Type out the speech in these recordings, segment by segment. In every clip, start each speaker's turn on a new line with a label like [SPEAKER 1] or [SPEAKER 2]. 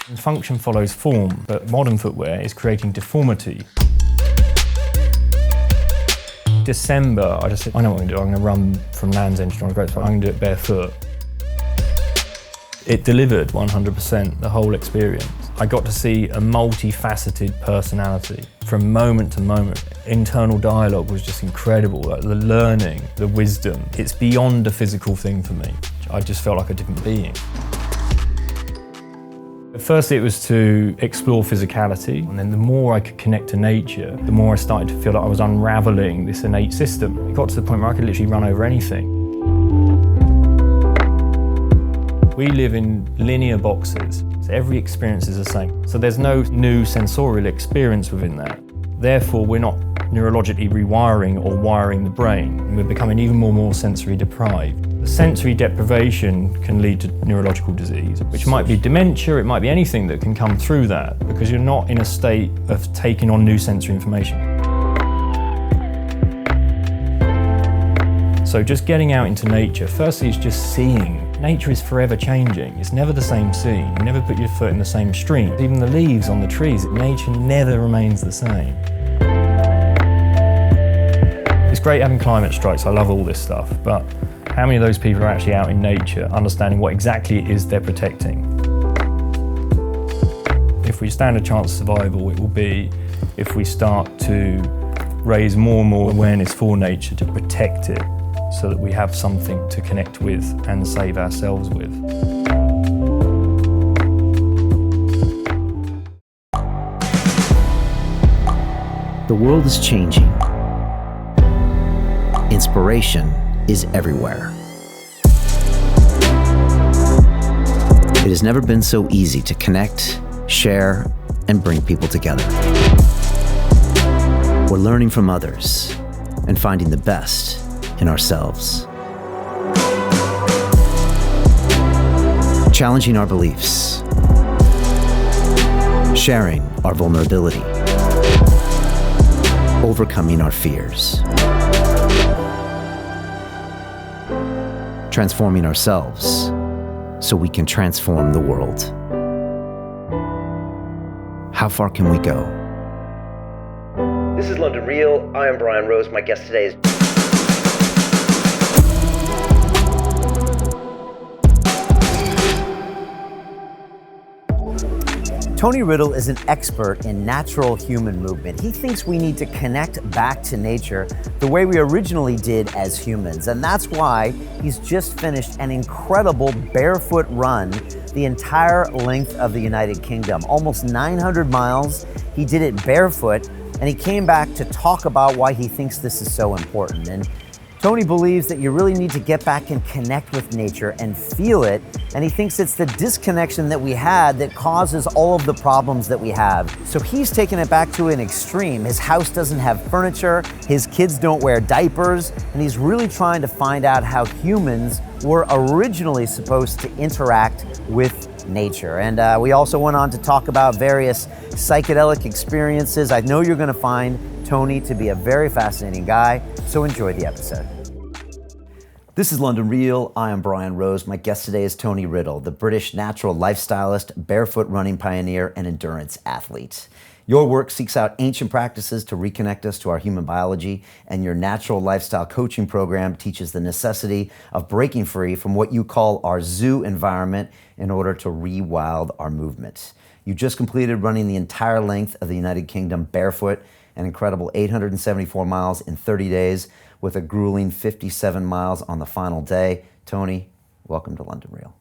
[SPEAKER 1] Function follows form, but modern footwear is creating deformity. December, I just said, I know what I'm going to do. I'm going to run from Land's End to John O'Groats, but I'm going to do it barefoot. It delivered 100%, the whole experience. I got to see a multifaceted personality from moment to moment. Internal dialogue was just incredible, like the learning, the wisdom. It's beyond a physical thing for me. I just felt like a different being. Firstly, it was to explore physicality, and then the more I could connect to nature, the more I started to feel like I was unraveling this innate system. It got to the point where I could literally run over anything. We live in linear boxes, so every experience is the same. So there's no new sensorial experience within that. Therefore, we're not neurologically rewiring or wiring the brain. We're becoming even more sensory deprived. The sensory deprivation can lead to neurological disease, which might be dementia, it might be anything that can come through that, because you're not in a state of taking on new sensory information. So just getting out into nature, firstly is just seeing. Nature is forever changing. It's never the same scene. You never put your foot in the same stream. Even the leaves on the trees, nature never remains the same. It's great having climate strikes, I love all this stuff, but how many of those people are actually out in nature, understanding what exactly it is they're protecting? If we stand a chance of survival, it will be if we start to raise more and more awareness for nature to protect it, so that we have something to connect with and save ourselves with.
[SPEAKER 2] The world is changing. Inspiration is everywhere. It has never been so easy to connect, share, and bring people together. We're learning from others and finding the best in ourselves. Challenging our beliefs. Sharing our vulnerability. Overcoming our fears. Transforming ourselves so we can transform the world. How far can we go?
[SPEAKER 3] This is LondonReal. I am Brian Rose. My guest today is Tony Riddle is an expert in natural human movement. He thinks we need to connect back to nature the way we originally did as humans. And that's why he's just finished an incredible barefoot run the entire length of the United Kingdom. Almost 900 miles. He did it barefoot, and he came back to talk about why he thinks this is so important. And Tony believes that you really need to get back and connect with nature and feel it, and he thinks it's the disconnection that we had that causes all of the problems that we have. So he's taken it back to an extreme. His house doesn't have furniture, his kids don't wear diapers, and he's really trying to find out how humans were originally supposed to interact with nature. And we also went on to talk about various psychedelic experiences. I know you're gonna find Tony to be a very fascinating guy, so enjoy the episode. This is LondonReal. I am Brian Rose. My guest today is Tony Riddle, the British natural lifestylist, barefoot running pioneer, and endurance athlete. Your work seeks out ancient practices to reconnect us to our human biology, and your natural lifestyle coaching program teaches the necessity of breaking free from what you call our zoo environment in order to rewild our movement. You just completed running the entire length of the United Kingdom barefoot, an incredible 874 miles in 30 days, with a grueling 57 miles on the final day. Tony, welcome to LondonReal.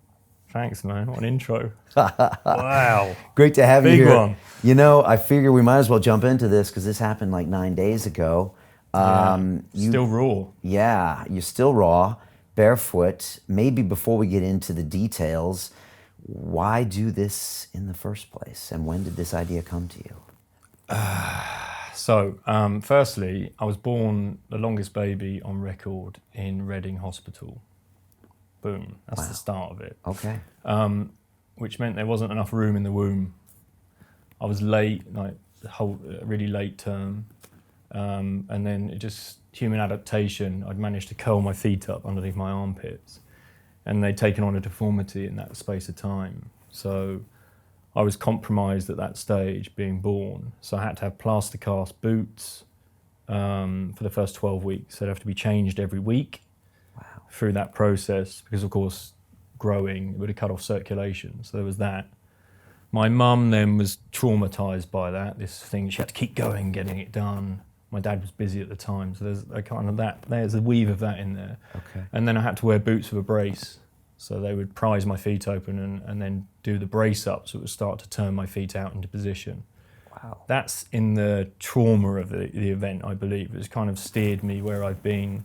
[SPEAKER 1] Thanks, man. What an intro. Wow.
[SPEAKER 3] Great to have you here.
[SPEAKER 1] Big one.
[SPEAKER 3] You know, I figure we might as well jump into this because this happened like 9 days ago.
[SPEAKER 1] Still raw.
[SPEAKER 3] Yeah, you're still raw, barefoot. Maybe before we get into the details, why do this in the first place? And when did this idea come to you?
[SPEAKER 1] So, firstly, I was born the longest baby on record in Reading Hospital. Boom, that's the start of it.
[SPEAKER 3] Okay.
[SPEAKER 1] Which meant there wasn't enough room in the womb. I was late, like the whole really late term. And then it just, human adaptation, I'd managed to curl my feet up underneath my armpits. And they'd taken on a deformity in that space of time. So I was compromised at that stage, being born. So I had to have plaster cast boots for the first 12 weeks. So they'd have to be changed every week through that process, because of course, growing, it would have cut off circulation. So there was that. My mum then was traumatized by that, this thing, she had to keep going, getting it done. My dad was busy at the time, so there's a kind of that, there's a weave of that in there.
[SPEAKER 3] Okay.
[SPEAKER 1] And then I had to wear boots with a brace. So they would prise my feet open and then do the brace up, so it would start to turn my feet out into position.
[SPEAKER 3] Wow.
[SPEAKER 1] That's in the trauma of the event, I believe. It's kind of steered me where I've been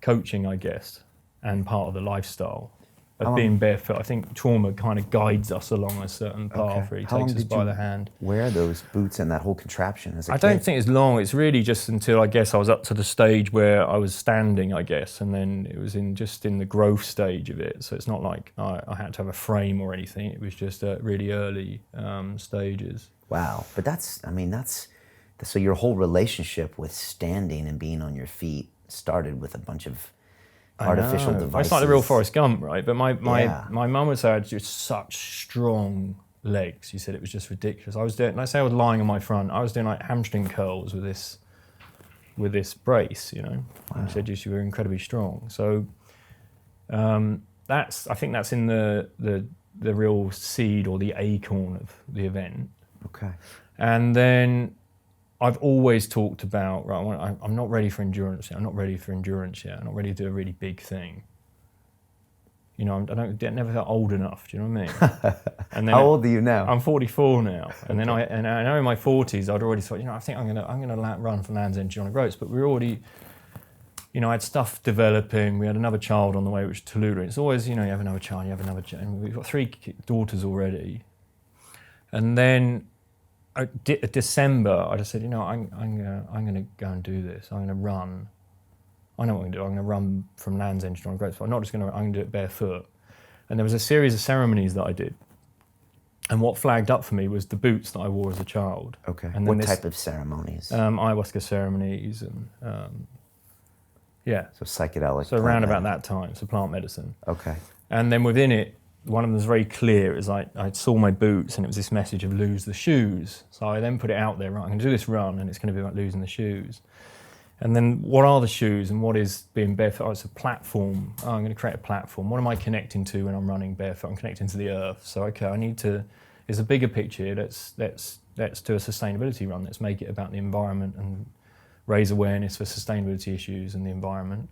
[SPEAKER 1] coaching, I guess, and part of the lifestyle of being barefoot. I think trauma kind of guides us along a certain path, really takes us by the hand.
[SPEAKER 3] Wear those boots and that whole contraption as a kid?
[SPEAKER 1] I don't think it's long. It's really just until I guess I was up to the stage where I was standing, I guess, and then it was just in the growth stage of it. So it's not like I had to have a frame or anything. It was just at really early stages.
[SPEAKER 3] Wow, but so your whole relationship with standing and being on your feet started with a bunch of artificial devices.
[SPEAKER 1] It's like the real Forrest Gump, right? But my mum would say I had just such strong legs. She said it was just ridiculous. I was doing, let's say I was lying on my front, I was doing like hamstring curls with this brace, you know. Wow. And she said just you were incredibly strong. So I think that's in the real seed or the acorn of the event.
[SPEAKER 3] Okay.
[SPEAKER 1] And then I've always talked about, right, I'm not ready for endurance yet. I'm not ready for endurance yet. I'm not ready to do a really big thing. You know, I never felt old enough. Do you know what I mean? And then
[SPEAKER 3] How old are you now?
[SPEAKER 1] I'm 44 now. And then I know in my 40s I'd already thought, you know, I think I'm gonna run for Land's End Genomics Ropes. But we were already, you know, I had stuff developing. We had another child on the way, which was Tallulah. It's always, you know, you have another child, you have another child. And we've got 3 daughters already. And then December, I just said, you know, I'm gonna go and do this. I'm gonna run. I know what I'm gonna do. I'm gonna run from Land's End to Genomics Ropes. But I'm gonna do it barefoot. And there was a series of ceremonies that I did. And what flagged up for me was the boots that I wore as a child.
[SPEAKER 3] Okay.
[SPEAKER 1] And
[SPEAKER 3] what type of ceremonies?
[SPEAKER 1] Ayahuasca ceremonies and
[SPEAKER 3] So psychedelic.
[SPEAKER 1] So around about that time, so plant medicine.
[SPEAKER 3] Okay.
[SPEAKER 1] And then within it, one of them was very clear. It was like I saw my boots and it was this message of lose the shoes. So I then put it out there, right, I'm going to do this run and it's going to be about losing the shoes. And then what are the shoes and what is being barefoot? Oh, it's a platform. Oh, I'm going to create a platform. What am I connecting to when I'm running barefoot? I'm connecting to the earth. So, okay, there's a bigger picture here. Let's do a sustainability run. Let's make it about the environment and raise awareness for sustainability issues and the environment.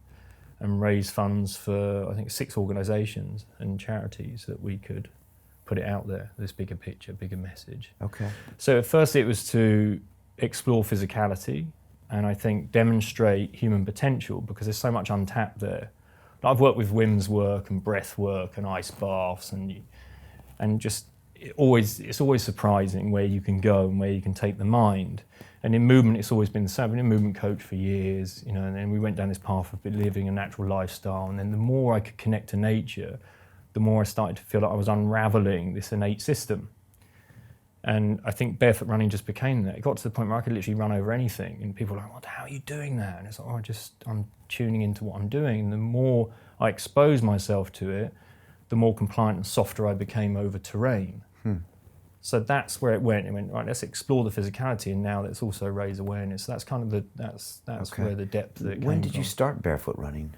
[SPEAKER 1] And raise funds for, I think, 6 organisations and charities that we could put it out there, this bigger picture, bigger message.
[SPEAKER 3] Okay.
[SPEAKER 1] So at first it was to explore physicality and I think demonstrate human potential because there's so much untapped there. I've worked with WIMS work and breath work and ice baths and just it's always surprising where you can go and where you can take the mind. And in movement, it's always been the same. I've been a movement coach for years, you know, and then we went down this path of living a natural lifestyle. And then the more I could connect to nature, the more I started to feel like I was unraveling this innate system. And I think barefoot running just became that. It got to the point where I could literally run over anything. And people were like, how are you doing that? And it's like, I'm tuning into what I'm doing. And the more I exposed myself to it, the more compliant and softer I became over terrain. So that's where it went. It went, right, let's explore the physicality and now let's also raise awareness. So that's kind of that's okay. Where the depth that it came
[SPEAKER 3] When did
[SPEAKER 1] from.
[SPEAKER 3] you start barefoot running?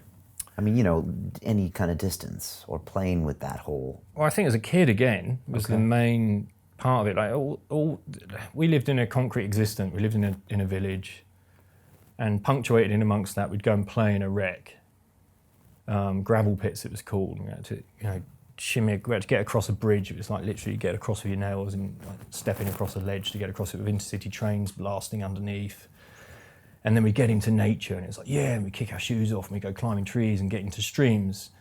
[SPEAKER 3] I mean, you know, any kind of distance or playing with that whole...
[SPEAKER 1] Well, I think as a kid, again, was the main part of it. Like we lived in a concrete existence. We lived in a village and punctuated in amongst that, we'd go and play in a wreck. Gravel pits, it was called. We had to, you know, we had to get across a bridge. It was like literally get across with your nails and like stepping across a ledge to get across it with intercity trains blasting underneath. And then we get into nature and it's like, yeah, and we kick our shoes off and we go climbing trees and get into streams.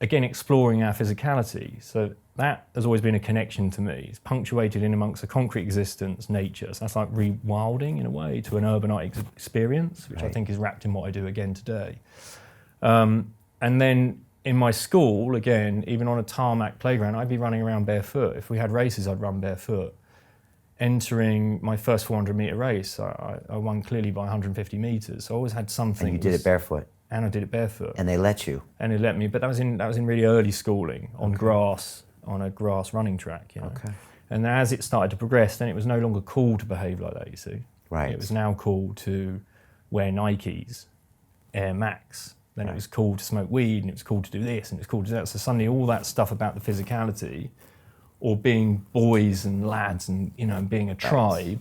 [SPEAKER 1] Again, exploring our physicality. So that has always been a connection to me. It's punctuated in amongst a concrete existence, nature. So that's like rewilding in a way to an urbanite experience, which I think is wrapped in what I do again today. And then in my school, again, even on a tarmac playground, I'd be running around barefoot. If we had races, I'd run barefoot. Entering my first 400-metre race, I won clearly by 150 metres. So I always had something.
[SPEAKER 3] And you did it barefoot?
[SPEAKER 1] And I did it barefoot.
[SPEAKER 3] And they let you?
[SPEAKER 1] And they let me, but that was in really early schooling, on grass, on a grass running track, you know.
[SPEAKER 3] Okay.
[SPEAKER 1] And as it started to progress, then it was no longer cool to behave like that, you see.
[SPEAKER 3] Right.
[SPEAKER 1] It was now cool to wear Nikes, Air Max. Then it was cool to smoke weed, and it was cool to do this, and it was cool to do that. So suddenly all that stuff about the physicality, or being boys and lads and, you know, being a tribe,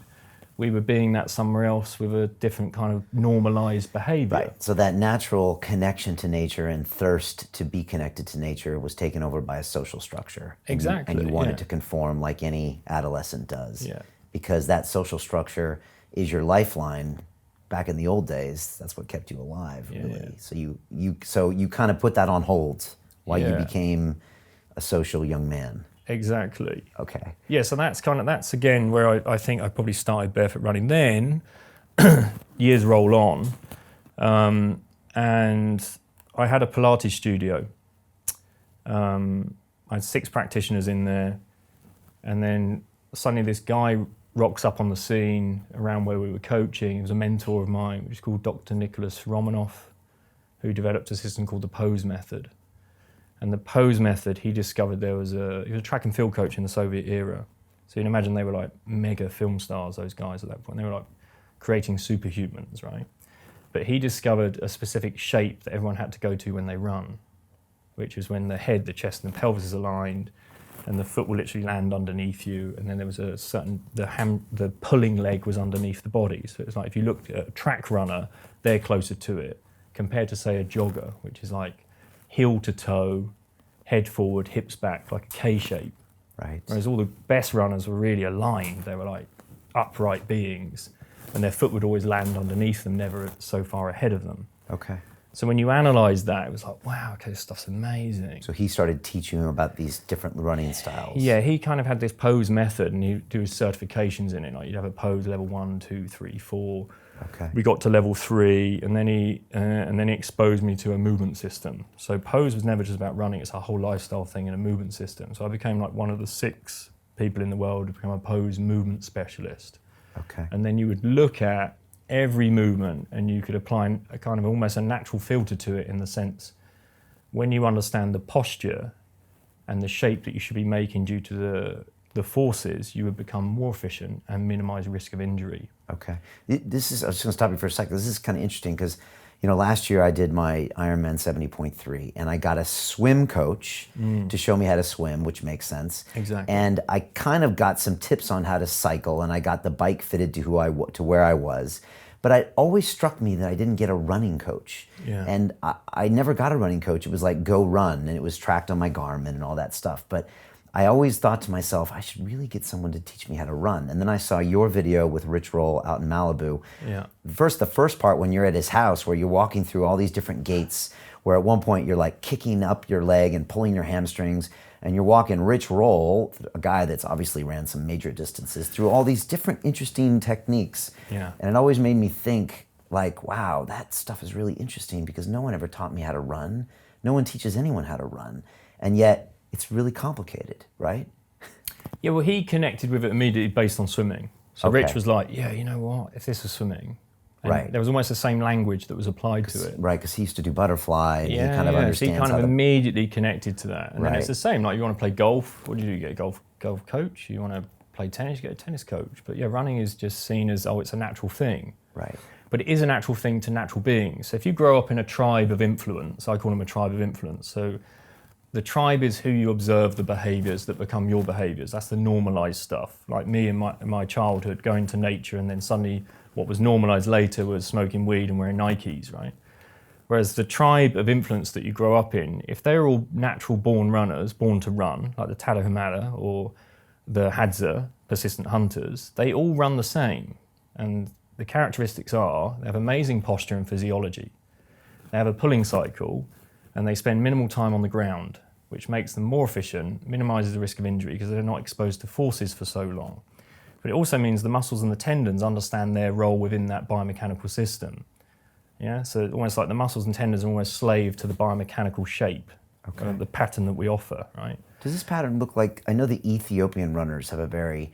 [SPEAKER 1] we were being that somewhere else with a different kind of normalized behavior.
[SPEAKER 3] Right. So that natural connection to nature and thirst to be connected to nature was taken over by a social structure.
[SPEAKER 1] Exactly.
[SPEAKER 3] And you wanted to conform like any adolescent does.
[SPEAKER 1] Yeah.
[SPEAKER 3] Because that social structure is your lifeline. Back in the old days, that's what kept you alive, really.
[SPEAKER 1] Yeah.
[SPEAKER 3] So you kind of put that on hold while you
[SPEAKER 1] Yeah.
[SPEAKER 3] became a social young man.
[SPEAKER 1] Exactly.
[SPEAKER 3] Okay.
[SPEAKER 1] Yeah, so that's again where I think I probably started barefoot running. Then years roll on, and I had a Pilates studio. I had 6 practitioners in there, and then suddenly this guy rocks up on the scene around where we were coaching. He was a mentor of mine, which is called Dr. Nicholas Romanoff, who developed a system called the pose method. And the pose method, he discovered he was a track and field coach in the Soviet era. So you can imagine they were like mega film stars, those guys at that point. They were like creating superhumans, right? But he discovered a specific shape that everyone had to go to when they run, which is when the head, the chest, and the pelvis is aligned, and the foot will literally land underneath you, and then there was a certain, the pulling leg was underneath the body. So it's like if you looked at a track runner, they're closer to it, compared to say a jogger, which is like heel to toe, head forward, hips back, like a K shape.
[SPEAKER 3] Right.
[SPEAKER 1] Whereas all the best runners were really aligned. They were like upright beings, and their foot would always land underneath them, never so far ahead of them.
[SPEAKER 3] Okay.
[SPEAKER 1] So when you analyze that, it was like, wow, okay, this stuff's amazing.
[SPEAKER 3] So he started teaching you about these different running styles.
[SPEAKER 1] Yeah, he kind of had this pose method, and he'd do his certifications in it. Like you'd have a pose level 1, 2, 3, 4.
[SPEAKER 3] Okay.
[SPEAKER 1] We got to level 3, and then he exposed me to a movement system. So pose was never just about running; it's a whole lifestyle thing and a movement system. So I became like one of the 6 people in the world to become a pose movement specialist.
[SPEAKER 3] Okay.
[SPEAKER 1] And then you would look at every movement, and you could apply a kind of almost a natural filter to it, in the sense when you understand the posture and the shape that you should be making due to the forces, you would become more efficient and minimize risk of injury.
[SPEAKER 3] Okay. I was just going to stop you for a second. This is kind of interesting because, you know, last year I did my Ironman 70.3, and I got a swim coach to show me how to swim, which makes sense.
[SPEAKER 1] Exactly.
[SPEAKER 3] And I kind of got some tips on how to cycle, and I got the bike fitted to where I was. But it always struck me that I didn't get a running coach.
[SPEAKER 1] Yeah.
[SPEAKER 3] And I never got a running coach. It was like Go Run, and it was tracked on my Garmin and all that stuff. But I always thought to myself, I should really get someone to teach me how to run. And then I saw your video with Rich Roll out in Malibu.
[SPEAKER 1] Yeah.
[SPEAKER 3] The first part when you're at his house, where you're walking through all these different gates, where at one point you're like kicking up your leg and pulling your hamstrings, and you're walking Rich Roll, a guy that's obviously ran some major distances, through all these different interesting techniques.
[SPEAKER 1] Yeah.
[SPEAKER 3] And it always made me think, like, wow, that stuff is really interesting, because no one ever taught me how to run. No one teaches anyone how to run. And yet, it's really complicated, right?
[SPEAKER 1] Yeah, well, he connected with it immediately based on swimming. So
[SPEAKER 3] Okay.
[SPEAKER 1] Rich was like, yeah, you know what, if this was swimming. And
[SPEAKER 3] Right.
[SPEAKER 1] there was almost the same language that was applied to it.
[SPEAKER 3] Right, because he used to do butterfly, and he kind of
[SPEAKER 1] So
[SPEAKER 3] understands
[SPEAKER 1] he kind
[SPEAKER 3] how
[SPEAKER 1] of
[SPEAKER 3] to...
[SPEAKER 1] immediately connected to that. And then
[SPEAKER 3] Right.
[SPEAKER 1] it's the same, like you want to play golf, what do? You get a golf coach. You want to play tennis, you get a tennis coach. But yeah, running is just seen as, oh, it's a natural thing.
[SPEAKER 3] Right.
[SPEAKER 1] But it is a natural thing to natural beings. So if you grow up in a tribe of influence, I call them a tribe of influence. So the tribe is who you observe the behaviors that become your behaviors. That's the normalized stuff. Like me in my childhood, going to nature, and then suddenly what was normalized later was smoking weed and wearing Nikes, right? Whereas the tribe of influence that you grow up in, if they're all natural born runners, born to run, like the Tarahumara or the Hadza, persistent hunters, they all run the same. And the characteristics are, they have amazing posture and physiology. They have a pulling cycle, and they spend minimal time on the ground, which makes them more efficient, minimizes the risk of injury because they're not exposed to forces for so long. But it also means the muscles and the tendons understand their role within that biomechanical system. Yeah, so almost like the muscles and tendons are almost slave to the biomechanical shape, the pattern that we offer, right?
[SPEAKER 3] Does this pattern look like, I know the Ethiopian runners have a very,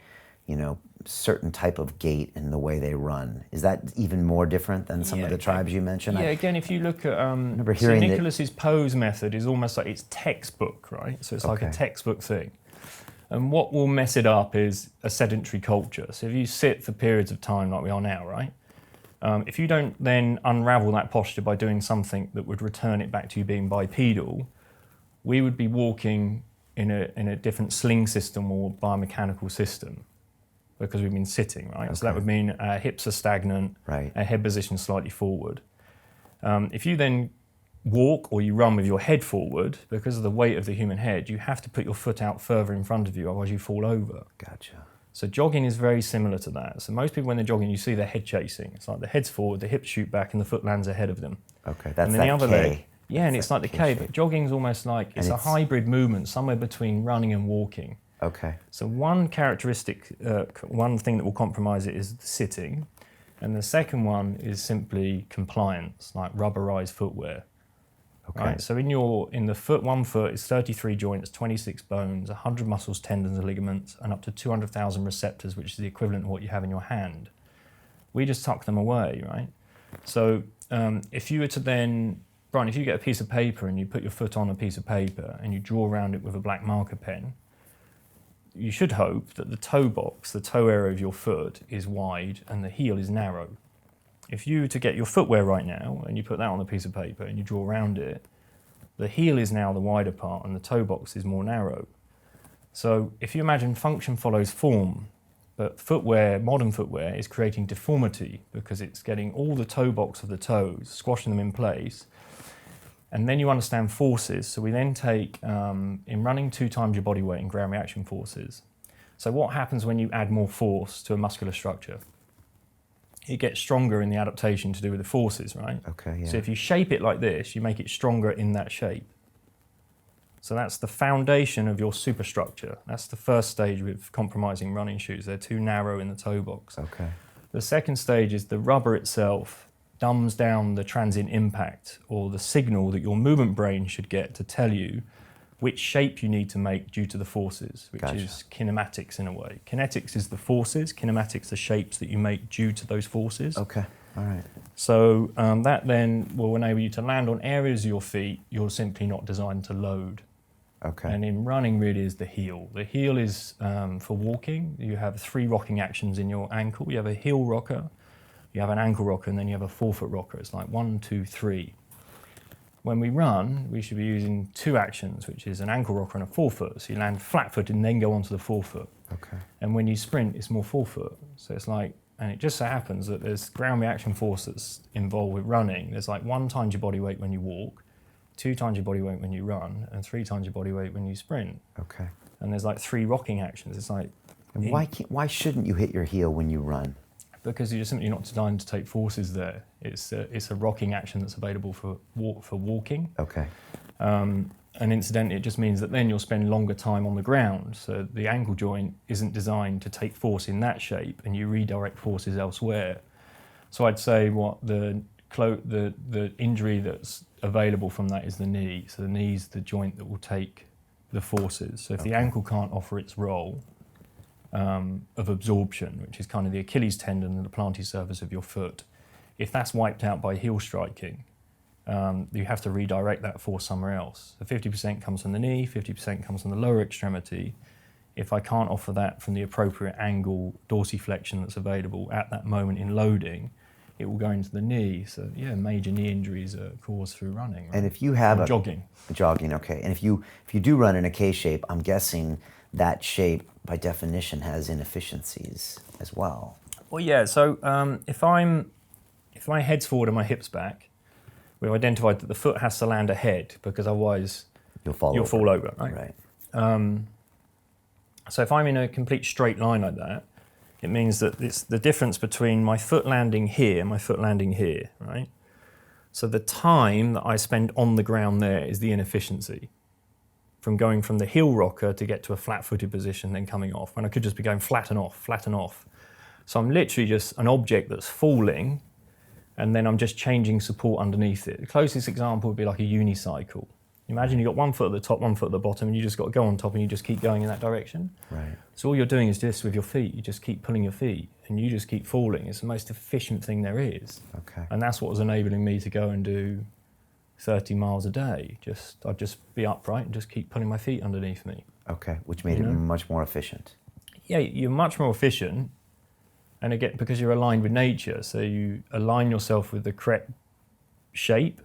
[SPEAKER 3] certain type of gait in the way they run. Is that even more different than some of the tribes you mentioned?
[SPEAKER 1] Yeah, again, if you look at
[SPEAKER 3] remember hearing
[SPEAKER 1] Nicholas's pose method is almost like it's textbook, right? So it's like a textbook thing. And what will mess it up is a sedentary culture. So if you sit for periods of time like we are now, right? If you don't then unravel that posture by doing something that would return it back to you being bipedal, we would be walking in a different sling system or biomechanical system because we've been sitting, right? Okay. So that would mean our hips are stagnant, right. Our head position slightly forward. If you then walk or you run with your head forward, because of the weight of the human head, you have to put your foot out further in front of you, otherwise you fall over.
[SPEAKER 3] Gotcha.
[SPEAKER 1] So jogging is very similar to that. So most people when they're jogging, you see their head chasing. It's like the head's forward, the hips shoot back, and the foot lands ahead of them.
[SPEAKER 3] Okay, that's
[SPEAKER 1] and then
[SPEAKER 3] that
[SPEAKER 1] the other
[SPEAKER 3] K.
[SPEAKER 1] leg, yeah, and it's like the K, but jogging's almost like, it's a hybrid movement, somewhere between running and walking.
[SPEAKER 3] Okay.
[SPEAKER 1] So one characteristic, one thing that will compromise it is the sitting, and the second one is simply compliance, like rubberized footwear. Okay. Right, so in the foot, one foot is 33 joints, 26 bones, 100 muscles, tendons, and ligaments, and up to 200,000 receptors, which is the equivalent of what you have in your hand. We just tuck them away, right? So if you were to then, Brian, if you get a piece of paper and you put your foot on a piece of paper and you draw around it with a black marker pen, you should hope that the toe box, the toe area of your foot, is wide and the heel is narrow. If you were to get your footwear right now and you put that on a piece of paper and you draw around it, the heel is now the wider part and the toe box is more narrow. So if you imagine function follows form, but footwear, modern footwear, is creating deformity because it's getting all the toe box of the toes, squashing them in place. And then you understand forces. So we then take, in running, 2 times your body weight in ground reaction forces. So what happens when you add more force to a muscular structure? It gets stronger in the adaptation to do with the forces, right?
[SPEAKER 3] Okay, yeah.
[SPEAKER 1] So if you shape it like this, you make it stronger in that shape. So that's the foundation of your superstructure. That's the first stage with compromising running shoes. They're too narrow in the toe box.
[SPEAKER 3] Okay.
[SPEAKER 1] The second stage is the rubber itself dumbs down the transient impact or the signal that your movement brain should get to tell you which shape you need to make due to the forces, which is kinematics in a way. Kinetics is the forces, kinematics the shapes that you make due to those forces.
[SPEAKER 3] Okay, all right.
[SPEAKER 1] So that then will enable you to land on areas of your feet you're simply not designed to load.
[SPEAKER 3] Okay.
[SPEAKER 1] And in running really is the heel. The heel is for walking. You have 3 rocking actions in your ankle. You have a heel rocker, you have an ankle rocker, and then you have a forefoot rocker. It's like 1, 2, 3. When we run, we should be using 2 actions, which is an ankle rocker and a forefoot. So you land flat-footed and then go onto the forefoot.
[SPEAKER 3] Okay.
[SPEAKER 1] And when you sprint, it's more forefoot. So it's like, and it just so happens that there's ground reaction force that's involved with running. There's like 1 times your body weight when you walk, 2 times your body weight when you run, and 3 times your body weight when you sprint. Okay. And there's like 3 rocking actions. It's like,
[SPEAKER 3] and why shouldn't you hit your heel when you run?
[SPEAKER 1] Because you're simply not designed to take forces there. It's a rocking action that's available for walking. Okay. And incidentally, it just means that then you'll spend longer time on the ground. So the ankle joint isn't designed to take force in that shape, and you redirect forces elsewhere. So I'd say what the injury that's available from that is the knee. So the knee's the joint that will take the forces. So if the ankle can't offer its role of absorption, which is kind of the Achilles tendon and the plantar surface of your foot, if that's wiped out by heel striking, you have to redirect that force somewhere else. So 50% comes from the knee, 50% comes from the lower extremity. If I can't offer that from the appropriate angle dorsiflexion that's available at that moment in loading, it will go into the knee. So yeah, major knee injuries are caused through running. Right?
[SPEAKER 3] And if you have
[SPEAKER 1] jogging,
[SPEAKER 3] okay. And if you do run in a K shape, I'm guessing that shape by definition has inefficiencies as well.
[SPEAKER 1] Well, yeah. So if my head's forward and my hips back, we've identified that the foot has to land ahead because otherwise you'll fall over. Right. So if I'm in a complete straight line like that, it means that it's the difference between my foot landing here and my foot landing here, right? So the time that I spend on the ground there is the inefficiency from going from the heel rocker to get to a flat-footed position, then coming off, when I could just be going flat and off. So I'm literally just an object that's falling, and then I'm just changing support underneath it. The closest example would be like a unicycle. Imagine you've got 1 foot at the top, 1 foot at the bottom, and you just got to go on top and you just keep going in that direction. Right. So all you're doing is this with your feet. You just keep pulling your feet and you just keep falling. It's the most efficient thing there is. Okay. And that's what was enabling me to go and do 30 miles a day. I'd just be upright and just keep pulling my feet underneath me.
[SPEAKER 3] Okay, which made it much more efficient.
[SPEAKER 1] Yeah, you're much more efficient, and again, because you're aligned with nature, so you align yourself with the correct shape,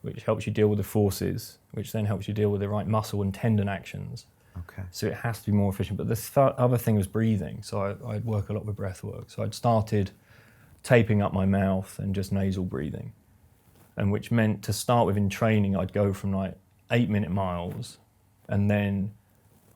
[SPEAKER 1] which helps you deal with the forces, which then helps you deal with the right muscle and tendon actions.
[SPEAKER 3] Okay.
[SPEAKER 1] So it has to be more efficient. But the other thing was breathing. So I'd work a lot with breath work. So I'd started taping up my mouth and just nasal breathing. And which meant to start with in training, I'd go from like 8-minute miles, and then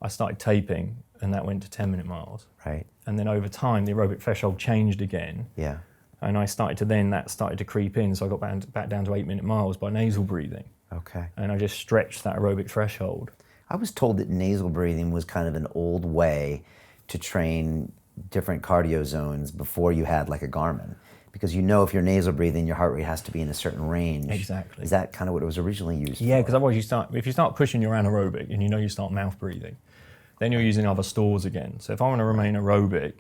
[SPEAKER 1] I started taping, and that went to 10-minute miles.
[SPEAKER 3] Right.
[SPEAKER 1] And then over time, the aerobic threshold changed again.
[SPEAKER 3] Yeah.
[SPEAKER 1] And that started to creep in. So I got back down to 8-minute miles by nasal breathing.
[SPEAKER 3] Okay.
[SPEAKER 1] And I just stretched that aerobic threshold.
[SPEAKER 3] I was told that nasal breathing was kind of an old way to train different cardio zones before you had like a Garmin. Because you know if you're nasal breathing, your heart rate has to be in a certain range.
[SPEAKER 1] Exactly.
[SPEAKER 3] Is that kind of what it was originally used for?
[SPEAKER 1] Yeah, because otherwise if you start pushing your anaerobic and you start mouth breathing, then you're using other stores again. So if I want to remain aerobic,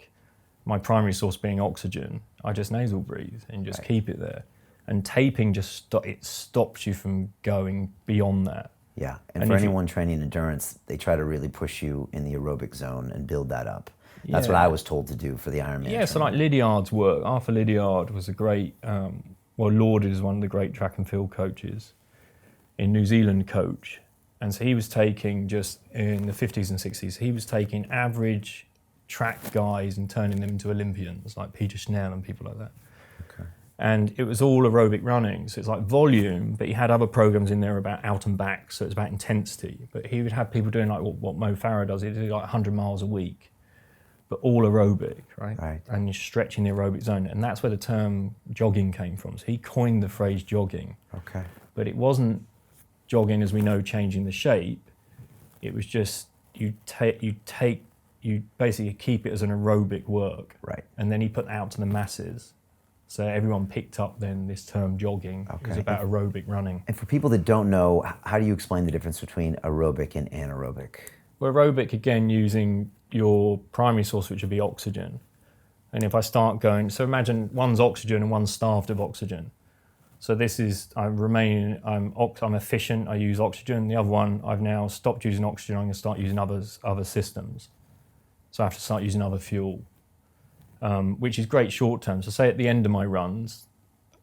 [SPEAKER 1] my primary source being oxygen, I just nasal breathe and just keep it there. And taping it stops you from going beyond that.
[SPEAKER 3] Yeah, and for anyone training endurance, they try to really push you in the aerobic zone and build that up. That's what I was told to do for the Ironman.
[SPEAKER 1] Yeah, so like Lydiard's work, Arthur Lydiard was a great, lauded as one of the great track and field coaches in New Zealand coach. And so he was taking, just in the 50s and 60s, he was taking average track guys and turning them into Olympians, like Peter Schnell and people like that.
[SPEAKER 3] Okay.
[SPEAKER 1] And it was all aerobic running, so it's like volume, but he had other programs in there about out and back, so it's about intensity. But he would have people doing like what Mo Farah does, he'd do like 100 miles a week, but all aerobic, right?
[SPEAKER 3] Right.
[SPEAKER 1] And you're stretching the aerobic zone, and that's where the term jogging came from. So he coined the phrase jogging.
[SPEAKER 3] Okay.
[SPEAKER 1] But it wasn't jogging as we know, changing the shape. It was just you basically keep it as an aerobic work.
[SPEAKER 3] Right.
[SPEAKER 1] And then he put that out to the masses. So everyone picked up then this term jogging.
[SPEAKER 3] Okay.
[SPEAKER 1] It was about aerobic running.
[SPEAKER 3] And for people that don't know, how do you explain the difference between aerobic and anaerobic?
[SPEAKER 1] Well, aerobic, again, using your primary source, which would be oxygen. And if I start going, so imagine one's oxygen and one's starved of oxygen. So this is, I'm efficient, I use oxygen. The other one, I've now stopped using oxygen, I'm going to start using other systems. So I have to start using other fuel, which is great short term. So say at the end of my runs,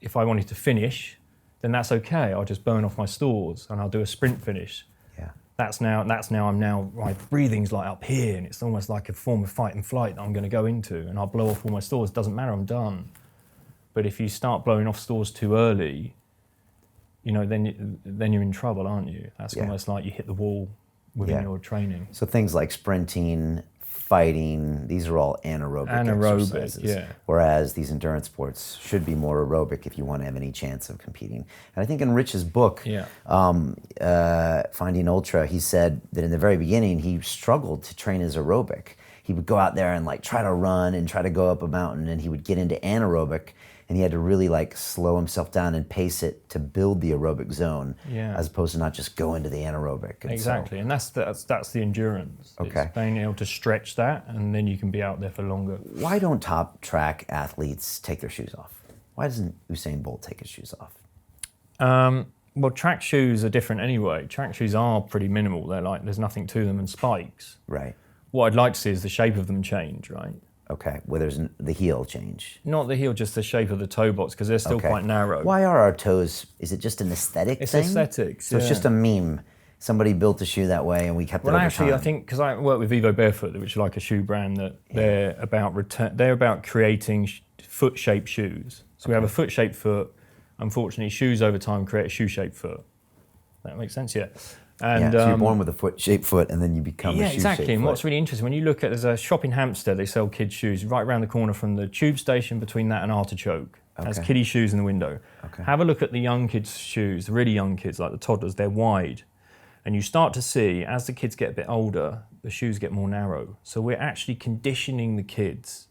[SPEAKER 1] if I wanted to finish, then that's okay. I'll just burn off my stores and I'll do a sprint finish.
[SPEAKER 3] Yeah.
[SPEAKER 1] My breathing's like up here, and it's almost like a form of fight and flight that I'm going to go into, and I'll blow off all my stores. Doesn't matter, I'm done. But if you start blowing off stores too early, then you're in trouble, aren't you? That's almost like you hit the wall within your training.
[SPEAKER 3] So things like sprinting, fighting, these are all anaerobic exercises.
[SPEAKER 1] Yeah.
[SPEAKER 3] Whereas these endurance sports should be more aerobic if you want to have any chance of competing. And I think in Rich's book, Finding Ultra, he said that in the very beginning, he struggled to train as aerobic. He would go out there and try to run and try to go up a mountain, and he would get into anaerobic, and he had to really slow himself down and pace it to build the aerobic zone, as opposed to not just go into the anaerobic.
[SPEAKER 1] Exactly, and that's the endurance.
[SPEAKER 3] Okay.
[SPEAKER 1] It's being able to stretch that, and then you can be out there for longer.
[SPEAKER 3] Why don't top track athletes take their shoes off? Why doesn't Usain Bolt take his shoes off?
[SPEAKER 1] Well, track shoes are different anyway. Track shoes are pretty minimal. They're there's nothing to them and spikes.
[SPEAKER 3] Right.
[SPEAKER 1] What I'd like to see is the shape of them change, right?
[SPEAKER 3] Okay, well, there's the heel change.
[SPEAKER 1] Not the heel, just the shape of the toe box, because they're still quite narrow.
[SPEAKER 3] Why are our toes, is it just an aesthetic thing?
[SPEAKER 1] It's aesthetics,
[SPEAKER 3] So it's just a meme. Somebody built a shoe that way and we kept it over time.
[SPEAKER 1] I think, because I work with Vivo Barefoot, which is like a shoe brand, that they're about creating foot-shaped shoes. So we have a foot-shaped foot. Unfortunately, shoes over time create a shoe-shaped foot. That makes sense, yeah. And,
[SPEAKER 3] so you're born with a foot-shaped foot and then you become a shoe-shaped
[SPEAKER 1] exactly. And
[SPEAKER 3] foot.
[SPEAKER 1] what's really interesting, when you look at, there's a shop in Hampstead, they sell kids' shoes right around the corner from the tube station, between that and Artichoke. Has kiddie shoes in the window.
[SPEAKER 3] Okay.
[SPEAKER 1] Have a look at the young kids' shoes, the really young kids, like the toddlers, they're wide. And you start to see, as the kids get a bit older, the shoes get more narrow. So we're actually conditioning the kids,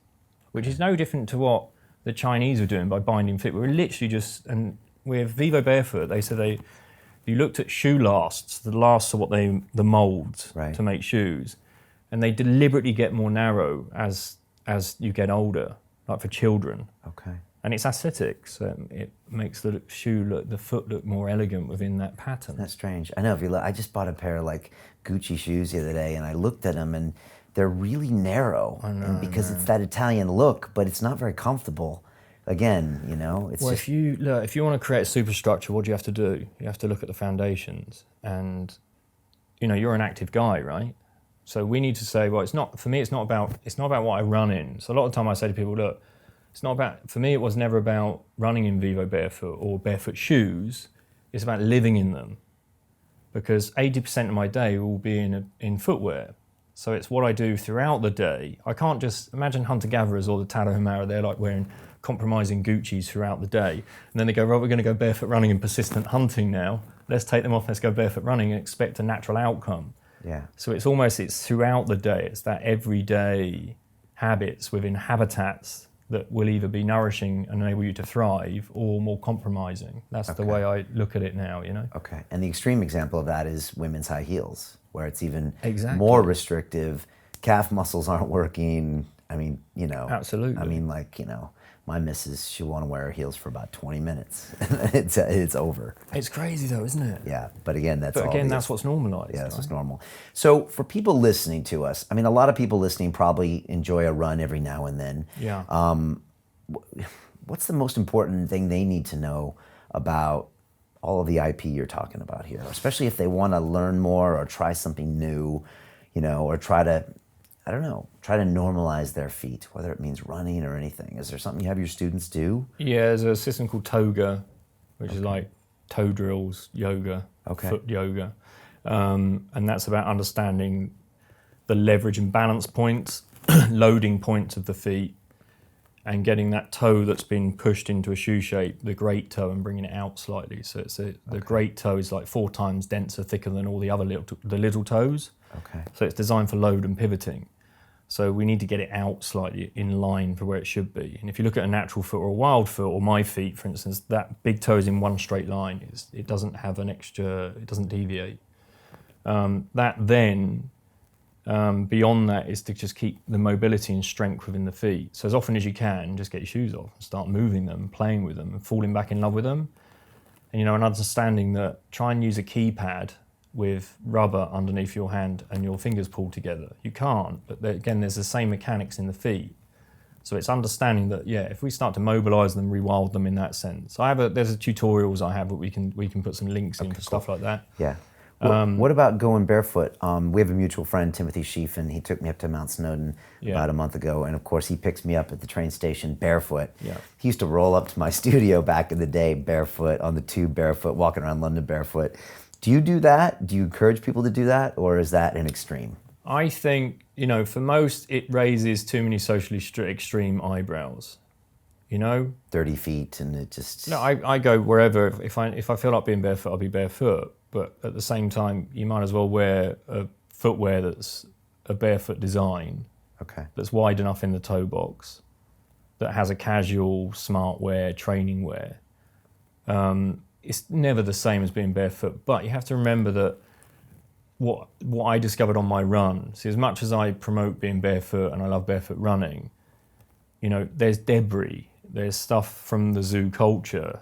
[SPEAKER 1] which is no different to what the Chinese are doing by binding fit. We're literally just, and with Vivo Barefoot, they said you looked at shoe lasts, the lasts are the molds to make shoes, and they deliberately get more narrow as you get older, like for children.
[SPEAKER 3] Okay.
[SPEAKER 1] And it's aesthetics. It makes the foot look more elegant within that pattern.
[SPEAKER 3] That's strange. I know. If you look, I just bought a pair of like Gucci shoes the other day, and I looked at them, and they're really narrow.
[SPEAKER 1] I know,
[SPEAKER 3] and because it's that Italian look, but it's not very comfortable. Again, it's
[SPEAKER 1] Well, if you want to create a superstructure, what do you have to do? You have to look at the foundations, and you're an active guy, right? So we need to say, well, it's not about what I run in. So a lot of the time I say to people, look, it's not about, for me, it was never about running in Vivo barefoot or barefoot shoes. It's about living in them, because 80% of my day will be in footwear. So it's what I do throughout the day. I can't just imagine hunter-gatherers or the Tarahumara, they're like wearing compromising Gucci's throughout the day. And then they go, right, we're going to go barefoot running in persistent hunting now. Let's take them off, let's go barefoot running and expect a natural outcome.
[SPEAKER 3] Yeah.
[SPEAKER 1] So it's throughout the day. It's that everyday habits within habitats that will either be nourishing and enable you to thrive or more compromising. That's the way I look at it now,
[SPEAKER 3] Okay. And the extreme example of that is women's high heels, where it's even
[SPEAKER 1] Exactly.
[SPEAKER 3] more restrictive. Calf muscles aren't working. I mean,
[SPEAKER 1] Absolutely.
[SPEAKER 3] I mean, my missus, she'll want to wear her heels for about 20 minutes. It's over.
[SPEAKER 1] It's crazy though, isn't it?
[SPEAKER 3] Yeah, but again, that's
[SPEAKER 1] what's normalized.
[SPEAKER 3] Yeah, that's what's normal. So for people listening to us, I mean, a lot of people listening probably enjoy a run every now and then.
[SPEAKER 1] Yeah.
[SPEAKER 3] What's the most important thing they need to know about all of the IP you're talking about here, especially if they want to learn more or try something new, or try to normalize their feet, whether it means running or anything. Is there something you have your students do?
[SPEAKER 1] Yeah, there's a system called toga, which is like toe drills, yoga, foot yoga. And that's about understanding the leverage and balance points, loading points of the feet, and getting that toe that's been pushed into a shoe shape, the great toe, and bringing it out slightly. So the great toe is like 4 times denser, thicker than all the other little toes.
[SPEAKER 3] Okay.
[SPEAKER 1] So it's designed for load and pivoting. So we need to get it out slightly in line for where it should be. And if you look at a natural foot or a wild foot, or my feet, for instance, that big toe is in one straight line. It doesn't have it doesn't deviate. That then, beyond that, is to just keep the mobility and strength within the feet. So as often as you can, just get your shoes off and start moving them, playing with them, and falling back in love with them. And and understanding that, try and use a keypad with rubber underneath your hand and your fingers pulled together. You can't, but again, there's the same mechanics in the feet. So it's understanding that, if we start to mobilize them, rewild them in that sense. There's tutorials I have, but we can put some links in for stuff like that.
[SPEAKER 3] Yeah. What about going barefoot? We have a mutual friend, Timothy Sheafin. He took me up to Mount Snowdon about a month ago, and of course he picks me up at the train station barefoot.
[SPEAKER 1] Yeah.
[SPEAKER 3] He used to roll up to my studio back in the day barefoot, on the tube barefoot, walking around London barefoot. Do you do that? Do you encourage people to do that, or is that an extreme?
[SPEAKER 1] I think, for most, it raises too many socially extreme eyebrows.
[SPEAKER 3] 30 feet, and it just...
[SPEAKER 1] No, I go wherever. If I feel like being barefoot, I'll be barefoot. But at the same time, you might as well wear a footwear that's a barefoot design, that's wide enough in the toe box, that has a casual, smart wear, training wear. It's never the same as being barefoot, but you have to remember that what I discovered on my run, see, as much as I promote being barefoot and I love barefoot running, there's debris, there's stuff from the zoo culture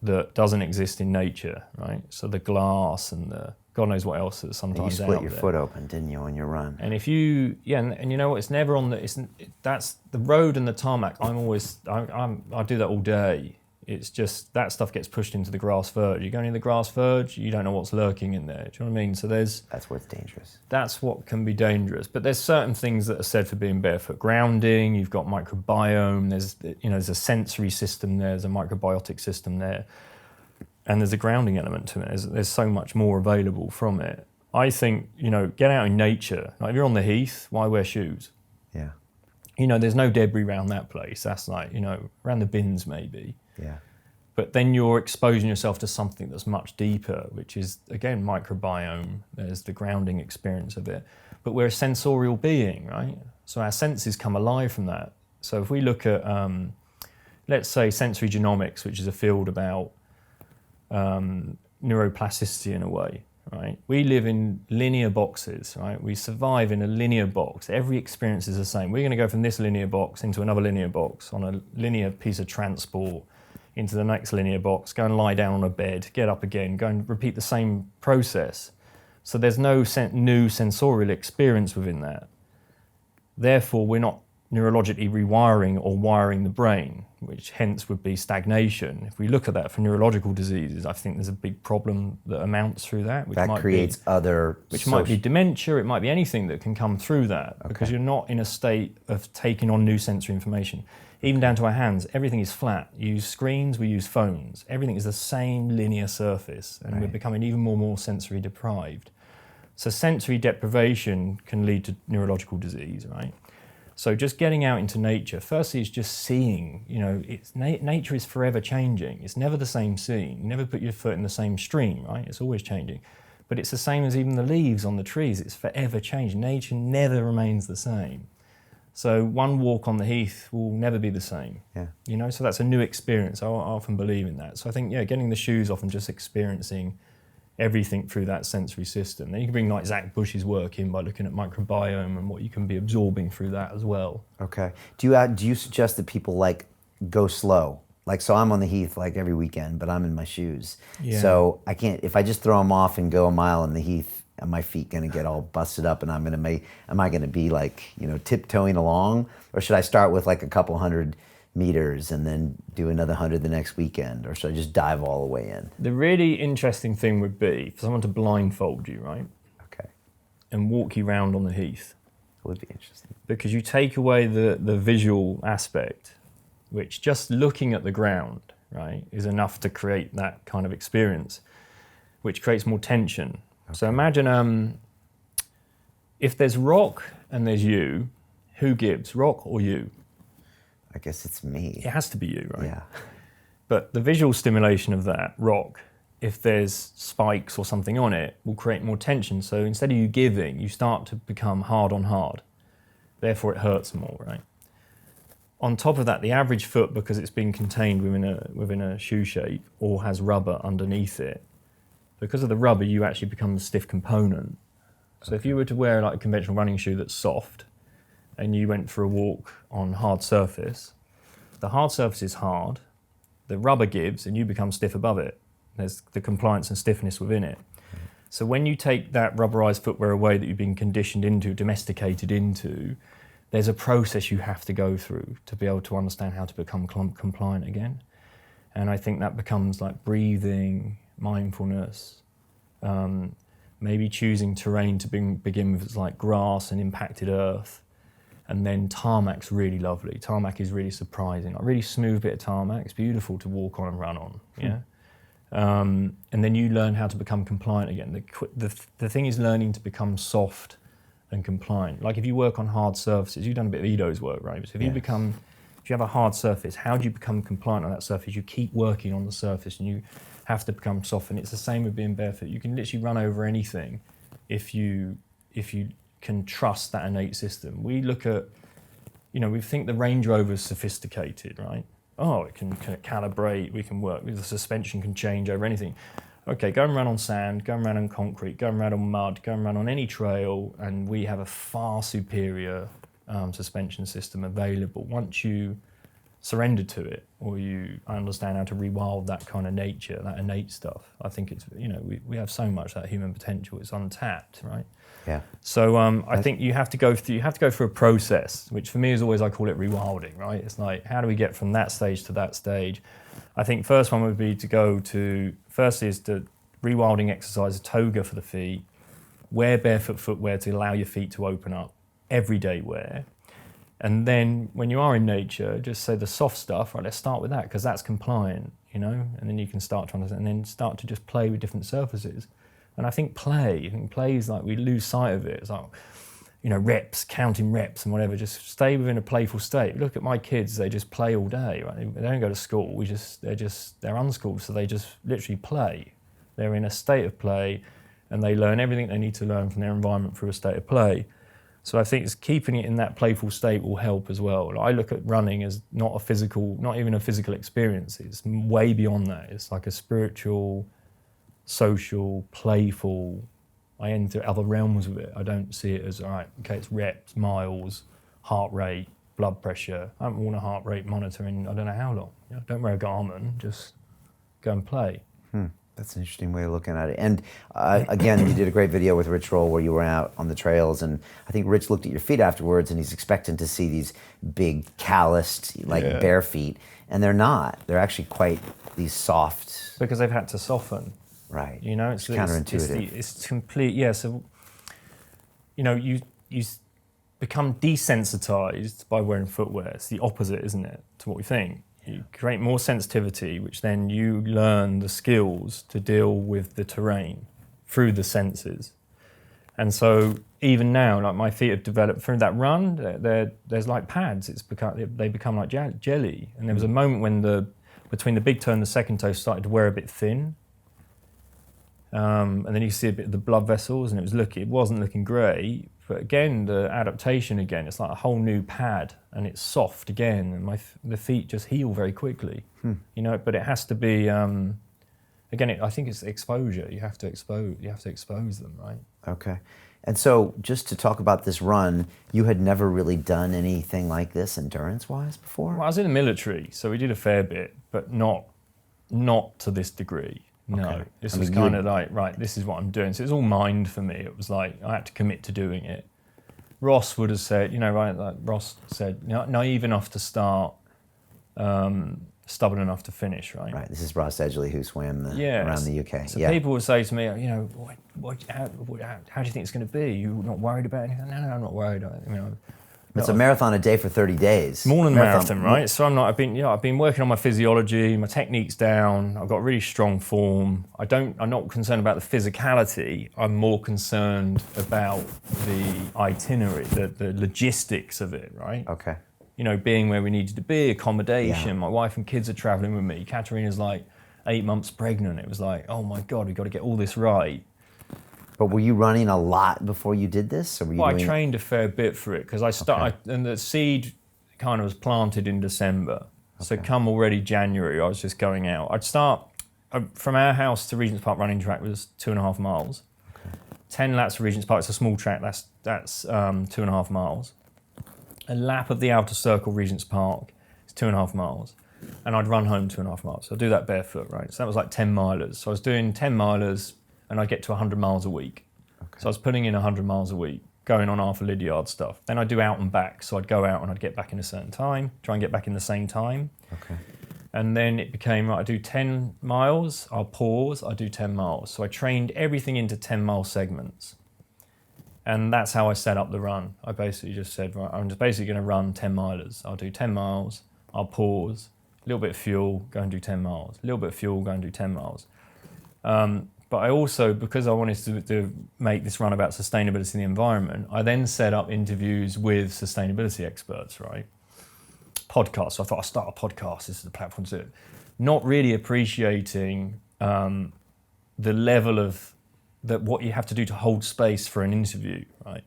[SPEAKER 1] that doesn't exist in nature, right? So the glass and the God knows what else that's sometimes out there.
[SPEAKER 3] You split your foot open, didn't you, on your run?
[SPEAKER 1] And if you, and you know what, it's never on that's the road and the tarmac. I do that all day. It's just that stuff gets pushed into the grass verge. You go into the grass verge, you don't know what's lurking in there. Do you know what I mean? So
[SPEAKER 3] that's what's dangerous.
[SPEAKER 1] That's what can be dangerous. But there's certain things that are said for being barefoot. Grounding, you've got microbiome. There's a sensory system there. There's a microbiotic system there, and there's a grounding element to it. There's so much more available from it. I think get out in nature. Like if you're on the heath, why wear shoes?
[SPEAKER 3] Yeah.
[SPEAKER 1] There's no debris around that place. That's like around the bins maybe.
[SPEAKER 3] Yeah.
[SPEAKER 1] But then you're exposing yourself to something that's much deeper, which is, again, microbiome. There's the grounding experience of it. But we're a sensorial being, right? So our senses come alive from that. So if we look at, let's say, sensory genomics, which is a field about neuroplasticity in a way. right? We live in linear boxes, right? We survive in a linear box. Every experience is the same. We're going to go from this linear box into another linear box on a linear piece of transport into the next linear box, go and lie down on a bed, get up again, go and repeat the same process. So there's no new sensorial experience within that. Therefore, we're not neurologically rewiring or wiring the brain, which hence would be stagnation. If we look at that for neurological diseases, I think there's a big problem that amounts through that. Which
[SPEAKER 3] that
[SPEAKER 1] might
[SPEAKER 3] creates other...
[SPEAKER 1] Which might be dementia, it might be anything that can come through that, because you're not in a state of taking on new sensory information. Even down to our hands, everything is flat. You use screens, we use phones. Everything is the same linear surface, and we're becoming even more sensory deprived. So sensory deprivation can lead to neurological disease, right? So just getting out into nature, firstly, is just seeing, nature is forever changing. It's never the same scene. You never put your foot in the same stream, right? It's always changing. But it's the same as even the leaves on the trees. It's forever changing. Nature never remains the same. So one walk on the heath will never be the same. Yeah. So that's a new experience. I often believe in that. So I think, getting the shoes off and just experiencing everything through that sensory system. Then you can bring like Zach Bush's work in by looking at microbiome and what you can be absorbing through that as well.
[SPEAKER 3] Okay. Do you suggest that people go slow? So I'm on the heath every weekend, but I'm in my shoes. Yeah. So I can't, if I just throw them off and go a mile in the heath, are my feet going to get all busted up and am I going to be tiptoeing along? Or should I start with a couple hundred meters and then do another 100 the next weekend, or should I just dive all the way in?
[SPEAKER 1] The really interesting thing would be for someone to blindfold you, right?
[SPEAKER 3] Okay.
[SPEAKER 1] And walk you around on the heath.
[SPEAKER 3] It would be interesting.
[SPEAKER 1] Because you take away the visual aspect, which just looking at the ground, right, is enough to create that kind of experience, which creates more tension. Okay. So imagine if there's rock and there's you, who gives, rock or you?
[SPEAKER 3] I guess it's me.
[SPEAKER 1] It has to be you, right?
[SPEAKER 3] Yeah.
[SPEAKER 1] But the visual stimulation of that rock, if there's spikes or something on it, will create more tension. So instead of you giving, you start to become hard on hard. Therefore, it hurts more, right? On top of that, the average foot, because it's been contained within a shoe shape or has rubber underneath it, because of the rubber, you actually become a stiff component. So if you were to wear a conventional running shoe that's soft, and you went for a walk on hard surface, the hard surface is hard, the rubber gives, and you become stiff above it. There's the compliance and stiffness within it. So when you take that rubberized footwear away that you've been conditioned into, domesticated into, there's a process you have to go through to be able to understand how to become compliant again. And I think that becomes breathing, mindfulness, maybe choosing terrain to begin with grass and impacted earth. And then tarmac's really lovely. Tarmac is really surprising. Really smooth bit of tarmac. It's beautiful to walk on and run on. Yeah. And then you learn how to become compliant again. The thing is learning to become soft and compliant. If you work on hard surfaces, you've done a bit of Ido's work, right? So if you have a hard surface, how do you become compliant on that surface? You keep working on the surface and you have to become soft. And it's the same with being barefoot. You can literally run over anything if you can trust that innate system. We look at, we think the Range Rover is sophisticated, right? Oh, it can calibrate, we can work, the suspension can change over anything. Okay, go and run on sand, go and run on concrete, go and run on mud, go and run on any trail, and we have a far superior suspension system available. Once you surrender to it, or you understand how to rewild that kind of nature, that innate stuff, I think it's, we have so much that human potential, it's untapped, right?
[SPEAKER 3] Yeah.
[SPEAKER 1] So I think you have to go through a process, which for me is always, I call it rewilding, right? It's how do we get from that stage to that stage? I think first one would be firstly is the rewilding exercise, a toga for the feet, wear barefoot footwear to allow your feet to open up, everyday wear. And then when you are in nature, just say the soft stuff, right, let's start with that because that's compliant, and then you can start to understand, and then start to just play with different surfaces. And I think play is we lose sight of it. It's reps, counting reps and whatever, just stay within a playful state. Look at my kids, they just play all day, right? They don't go to school, they're unschooled, so they just literally play. They're in a state of play and they learn everything they need to learn from their environment through a state of play. So I think it's keeping it in that playful state will help as well. I look at running as not even a physical experience. It's way beyond that. It's like a spiritual social, playful. I enter other realms with it. I don't see it as, all right, okay, it's reps, miles, heart rate, blood pressure. I haven't worn a heart rate monitor in I don't know how long. You know, don't wear a Garmin, just go and play.
[SPEAKER 3] That's an interesting way of looking at it. And again, you did a great video with Rich Roll where you were out on the trails, and I think Rich looked at your feet afterwards and he's expecting to see these big calloused, like bare feet, and they're not. They're actually quite these soft.
[SPEAKER 1] Because they've had to soften.
[SPEAKER 3] Right.
[SPEAKER 1] You know,
[SPEAKER 3] it's counterintuitive.
[SPEAKER 1] It's complete, yeah. So, you know, you become desensitized by wearing footwear. It's the opposite, isn't it, to what we think. You create more sensitivity, which then you learn the skills to deal with the terrain through the senses. And so even now, like my feet have developed through that run, there's like pads. They become like jelly. And there was a moment when between the big toe and the second toe started to wear a bit thin. And then you see a bit of the blood vessels, and it wasn't looking great. But again, the adaptation again, it's like a whole new pad, and it's soft again, and the feet just heal very quickly. You know, but it has to be again. I think it's exposure. You have to expose them, right?
[SPEAKER 3] Okay. And so, just to talk about this run, you had never really done anything like this endurance-wise before?
[SPEAKER 1] Well, I was in the military, so we did a fair bit, but not to this degree. No,
[SPEAKER 3] Okay.
[SPEAKER 1] this was kind of like, right, this is what I'm doing. So it was all mind for me. It was like, I had to commit to doing it. Ross would have said, you know, right, like Ross said, naive enough to start, stubborn enough to finish, right?
[SPEAKER 3] Right, this is Ross Edgley who swam around the UK.
[SPEAKER 1] So people would say to me, you know, how do you think it's going to be? You're not worried about anything? No, I'm not worried.
[SPEAKER 3] It's a marathon a day for 30 days.
[SPEAKER 1] More than a marathon, right? So I've been working on my physiology, my technique's down, I've got really strong form. I'm not concerned about the physicality, I'm more concerned about the itinerary, the logistics of it, right?
[SPEAKER 3] Okay.
[SPEAKER 1] You know, being where we needed to be, accommodation, my wife and kids are traveling with me. Katerina's like 8 months pregnant. It was like, oh my God, we've got to get all this right.
[SPEAKER 3] But were you running a lot before you did this? Or were you
[SPEAKER 1] I trained a fair bit for it because and the seed kind of was planted in December. So come already January, I was just going out. I'd start from our house to Regent's Park running track was 2.5 miles. 10 laps of Regent's Park, it's a small track, that's 2.5 miles. A lap of the outer circle, Regent's Park, is 2.5 miles. And I'd run home 2.5 miles. So I'd do that barefoot, right? So that was like 10 milers. So I was doing 10 milers and I'd get to 100 miles a week. Okay. So I was putting in 100 miles a week, going on half a Lydiard stuff. Then I'd do out and back. So I'd go out and I'd get back in a certain time, try and get back in the same time.
[SPEAKER 3] Okay.
[SPEAKER 1] And then it became, right, I do 10 miles, I'll pause, I do 10 miles. So I trained everything into 10-mile segments. And that's how I set up the run. I basically just said, right, I'm just basically going to run 10 milers. I'll do 10 miles, I'll pause, a little bit of fuel, go and do 10 miles. A little bit of fuel, go and do 10 miles. But I also, because I wanted to make this run about sustainability in the environment, I then set up interviews with sustainability experts, right? Podcasts. So I thought I'd start a podcast. This is the platform to do it. Not really appreciating the level of what you have to do to hold space for an interview, right?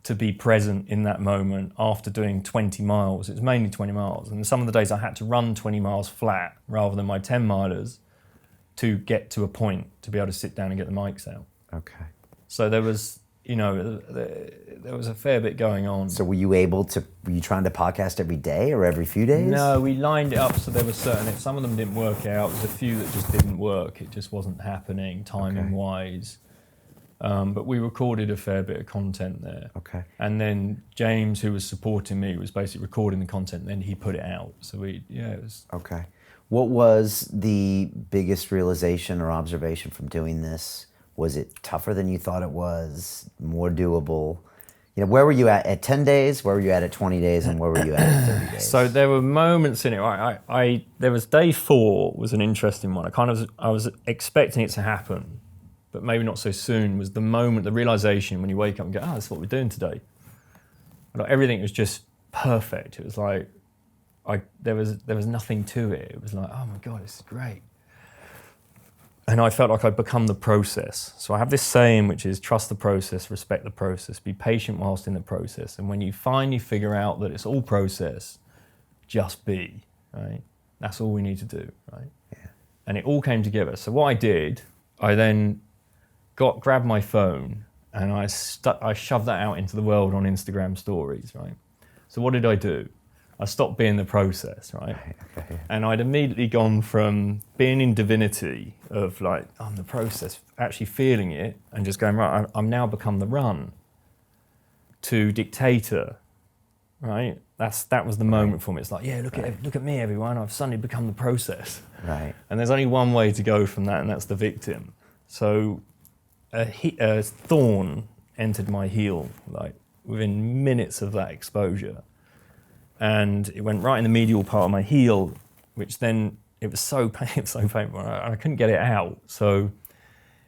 [SPEAKER 1] To be present in that moment after doing 20 miles. It's mainly 20 miles. And some of the days I had to run 20 miles flat rather than my 10 milers to get to a point to be able to sit down and get the mics out.
[SPEAKER 3] Okay.
[SPEAKER 1] So there was, there was a fair bit going on.
[SPEAKER 3] So were you trying to podcast every day or every few days?
[SPEAKER 1] No, we lined it up so there were if some of them didn't work out, there's a few that just didn't work. It just wasn't happening timing wise. But we recorded a fair bit of content there.
[SPEAKER 3] Okay.
[SPEAKER 1] And then James, who was supporting me, was basically recording the content, and then he put it out. So it was...
[SPEAKER 3] Okay. What was the biggest realization or observation from doing this? Was it tougher than you thought it was? More doable? Where were you at 10 days? Where were you at 20 days? And where were you at 30 days?
[SPEAKER 1] So there were moments in it. There was day 4 was an interesting one. I was expecting it to happen, but maybe not so soon. Was the moment, the realization when you wake up and go, oh, that's what we're doing today. Everything was just perfect. It was like, there was nothing to it. It was like, oh my God, this is great. And I felt like I'd become the process. So I have this saying, which is trust the process, respect the process, be patient whilst in the process. And when you finally figure out that it's all process, just be, right? That's all we need to do, right?
[SPEAKER 3] Yeah.
[SPEAKER 1] And it all came together. So what I did, I then grabbed my phone and I shoved that out into the world on Instagram stories, right? So what did I do? I stopped being the process, right?
[SPEAKER 3] Okay.
[SPEAKER 1] And I'd immediately gone from being in divinity of like, I'm the process, actually feeling it and just going, right, I'm now become the run, to dictator, right? That was the moment for me. It's like, yeah, look at me, everyone. I've suddenly become the process.
[SPEAKER 3] Right.
[SPEAKER 1] And there's only one way to go from that, and that's the victim. So a thorn entered my heel, like within minutes of that exposure. And it went right in the medial part of my heel, which then it was so painful, and I couldn't get it out. So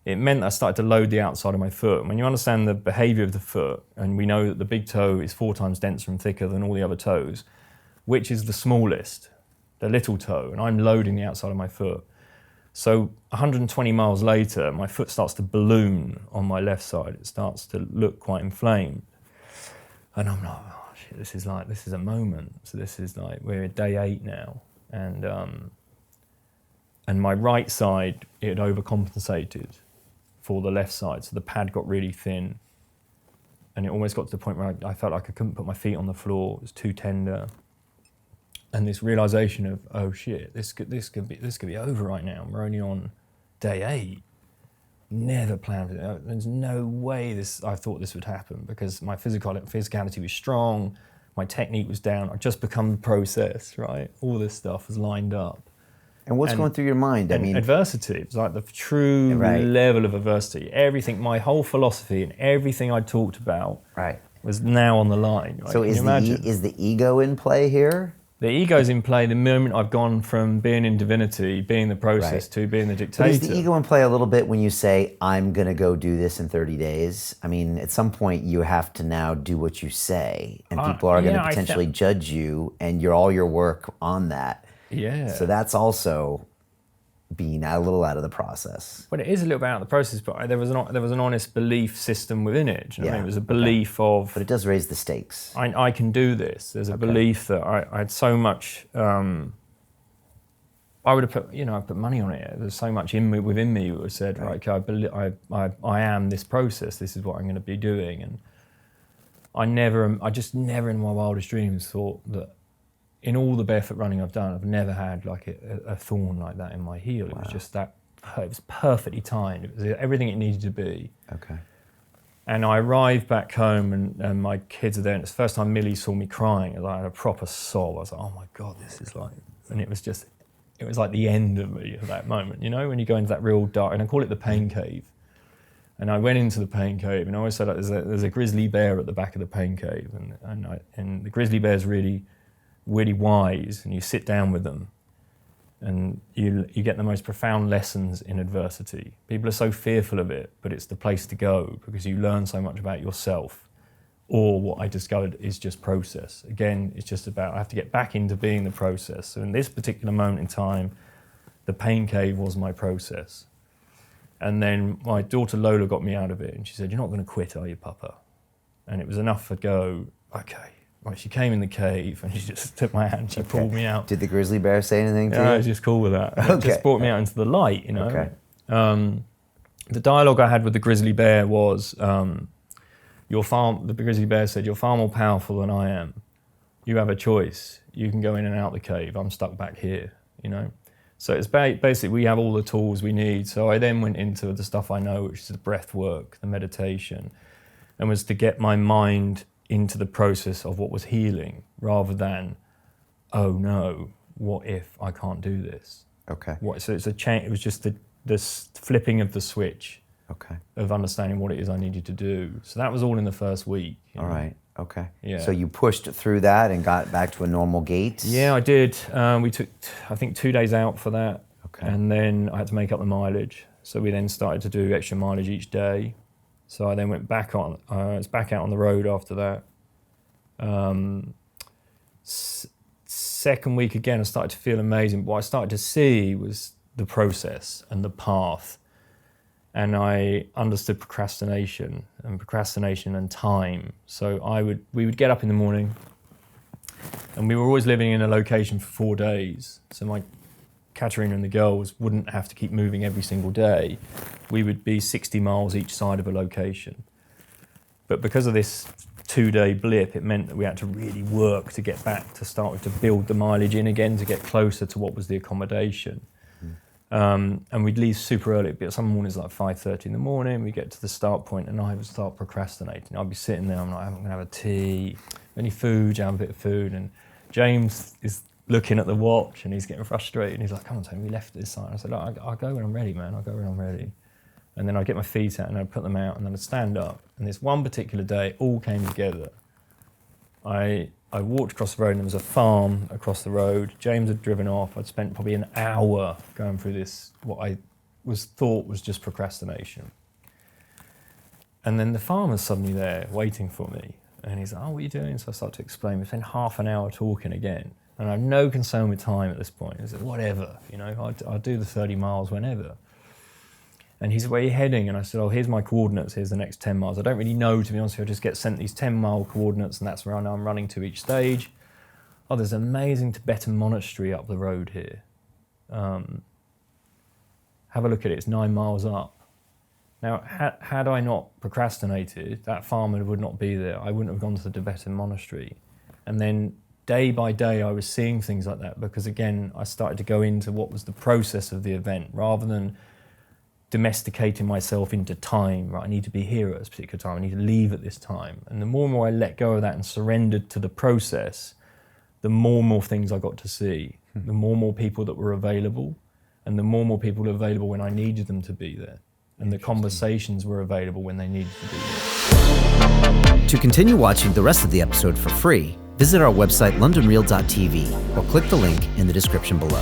[SPEAKER 1] it meant I started to load the outside of my foot. And when you understand the behavior of the foot, and we know that the big toe is 4 times denser and thicker than all the other toes, which is the smallest? The little toe. And I'm loading the outside of my foot. So 120 miles later, my foot starts to balloon on my left side. It starts to look quite inflamed. And I'm like, oh shit, this is a moment. So this is like, we're at day 8 now. And my right side, it had overcompensated for the left side. So the pad got really thin. And it almost got to the point where I felt like I couldn't put my feet on the floor. It was too tender. And this realization of, oh shit, this could be over right now. We're only on day 8. Never planned it. There's no way I thought this would happen, because my physicality was strong, my technique was down. I'd just become the process, right? All this stuff was lined up.
[SPEAKER 3] And what's going through your mind?
[SPEAKER 1] I mean, adversity. It was like the true level of adversity. Everything, my whole philosophy and everything I talked about was now on the line. Right?
[SPEAKER 3] So is the ego in play here?
[SPEAKER 1] The ego's in play the moment I've gone from being in divinity, being the process, to being the dictator.
[SPEAKER 3] But is the ego in play a little bit when you say, I'm going to go do this in 30 days? I mean, at some point you have to now do what you say, and people are going to potentially judge you, and all your work on that.
[SPEAKER 1] Yeah.
[SPEAKER 3] So that's also being a little out of the process.
[SPEAKER 1] Well, it is a little bit out of the process, but there was an honest belief system within it. You know what I mean? It was a belief of...
[SPEAKER 3] But it does raise the stakes.
[SPEAKER 1] I can do this. There's a belief that I had so much... I would have put, I put money on it. There's so much within me that said, right, okay, I am this process. This is what I'm going to be doing. And I just never in my wildest dreams thought that in all the barefoot running I've done, I've never had like a thorn like that in my heel. It was just that, it was perfectly timed. It was everything it needed to be.
[SPEAKER 3] Okay.
[SPEAKER 1] And I arrived back home and my kids are there, and it's the first time Millie saw me crying. I had a proper sob. I was like, oh my God, this is like, and it was like the end of me at that moment, when you go into that real dark, and I call it the pain cave. And I went into the pain cave, and I always said like, there's a grizzly bear at the back of the pain cave, and the grizzly bear's really wise, and you sit down with them and you get the most profound lessons in adversity. People are so fearful of it, but it's the place to go, because you learn so much about yourself. Or what I discovered is just process. Again, it's just about, I have to get back into being the process. So in this particular moment in time, the pain cave was my process. And then my daughter Lola got me out of it, and she said, you're not going to quit, are you, Papa? And it was enough to go, okay. Right, she came in the cave and she just took my hand, she pulled me out.
[SPEAKER 3] Did the grizzly bear say anything to you?
[SPEAKER 1] I was just cool with that. It just brought me out into the light,
[SPEAKER 3] Okay.
[SPEAKER 1] The dialogue I had with the grizzly bear was, the grizzly bear said, you're far more powerful than I am. You have a choice. You can go in and out the cave. I'm stuck back here, So it's basically, we have all the tools we need. So I then went into the stuff I know, which is the breath work, the meditation, and was to get my mind into the process of what was healing, rather than, oh no, what if I can't do this?
[SPEAKER 3] Okay.
[SPEAKER 1] So it's a change. It was just the flipping of the switch.
[SPEAKER 3] Okay.
[SPEAKER 1] Of understanding what it is I needed to do. So that was all in the first week.
[SPEAKER 3] All right. Okay.
[SPEAKER 1] Yeah.
[SPEAKER 3] So you pushed through that and got back to a normal gait?
[SPEAKER 1] Yeah, I did. We took, I think, 2 days out for that.
[SPEAKER 3] Okay.
[SPEAKER 1] And then I had to make up the mileage. So we then started to do extra mileage each day. So I then went back on, I was back out on the road after that. Second week again, I started to feel amazing. What I started to see was the process and the path. And I understood procrastination and time. So we would get up in the morning, and we were always living in a location for 4 days. So Katerina and the girls wouldn't have to keep moving every single day, we would be 60 miles each side of a location. But because of this 2-day blip, it meant that we had to really work to get back to start with, to build the mileage in again, to get closer to what was the accommodation. And we'd leave super early, but some mornings like 5:30 in the morning, we get to the start point and I would start procrastinating. I'd be sitting there, I'm like, I'm gonna have a tea, any food, have a bit of food. And James is looking at the watch and he's getting frustrated and he's like, come on, Tony, we left this side. I said, look, I'll go when I'm ready, man, I'll go when I'm ready. And then I'd get my feet out and I'd put them out and then I'd stand up. And this one particular day, it all came together. I walked across the road and there was a farm across the road. James had driven off. I'd spent probably an hour going through this, what I thought was just procrastination. And then the farmer's suddenly there waiting for me. And he's like, oh, what are you doing? So I start to explain. We spent half an hour talking again. And I have no concern with time at this point. He said, whatever, I'll do the 30 miles whenever. And he said, where are you heading? And I said, oh, here's my coordinates, here's the next 10 miles. I don't really know, to be honest with you, I just get sent these 10-mile coordinates and that's where I know I'm running to each stage. Oh, there's an amazing Tibetan monastery up the road here. Have a look at it, it's 9 miles up. Now, had I not procrastinated, that farmer would not be there. I wouldn't have gone to the Tibetan monastery. And then day by day, I was seeing things like that because, again, I started to go into what was the process of the event rather than domesticating myself into time, right? I need to be here at this particular time, I need to leave at this time. And the more and more I let go of that and surrendered to the process, the more and more things I got to see, the more and more people that were available, and the more and more people were available when I needed them to be there. And the conversations were available when they needed to be there.
[SPEAKER 2] To continue watching the rest of the episode for free, visit our website londonreal.tv or click the link in the description below.